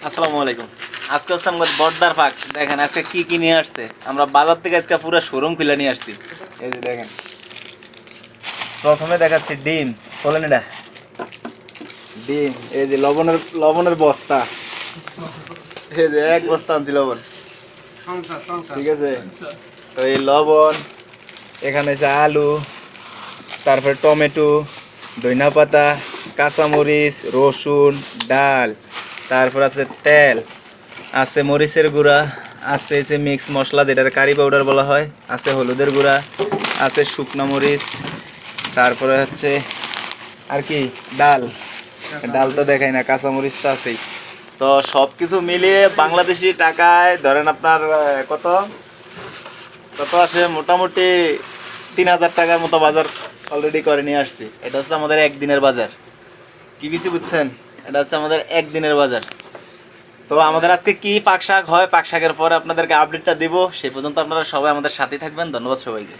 আসসালামু আলাইকুম। আজকে হচ্ছে আমাদের বড়দার পাক। দেখেন আজকে কি কি নিয়ে আসছে। আমরা বাজার থেকে আজকে পুরো শোরুম খুলে নিয়ে আসছি। এই যে দেখেন, প্রথমে দেখাচ্ছি ডিম। বলেন এটা ডিম। এই যে লবণের বস্তা। এই যে এক বস্তা আনছি লবণ, ঠিক আছে। তো এই লবণ, এখানে আছে আলু, তারপরে টমেটো, ধনিয়া পাতা, কাঁচামরিচ, রসুন, ডাল, তারপর আছে তেল, আছে মরিচের গুঁড়া, আছে যে মিক্স মশলা যেটার কারি পাউডার বলা হয়, আছে হলুদের গুঁড়া, আছে শুকনো মরিচ, তারপরে হচ্ছে আর কি ডাল। ডাল তো দেখাই না, কাঁচামরিচ তো আছেই। তো সব কিছু মিলিয়ে বাংলাদেশি টাকায় ধরেন আপনার কত কত আসে, মোটামুটি 3,000 টাকার মতো বাজার অলরেডি করে নিয়ে আসছি। এটা হচ্ছে আমাদের একদিনের বাজার। কি কিছু বুঝছেন, এটা হচ্ছে আমাদের একদিনের বাজার। তো আমাদের আজকে কি পাক শাক হয়, পাক শাকের পরে আপনাদেরকে আপডেটটা দিব। সেই পর্যন্ত আপনারা সবাই আমাদের সাথেই থাকবেন। ধন্যবাদ সবাইকে।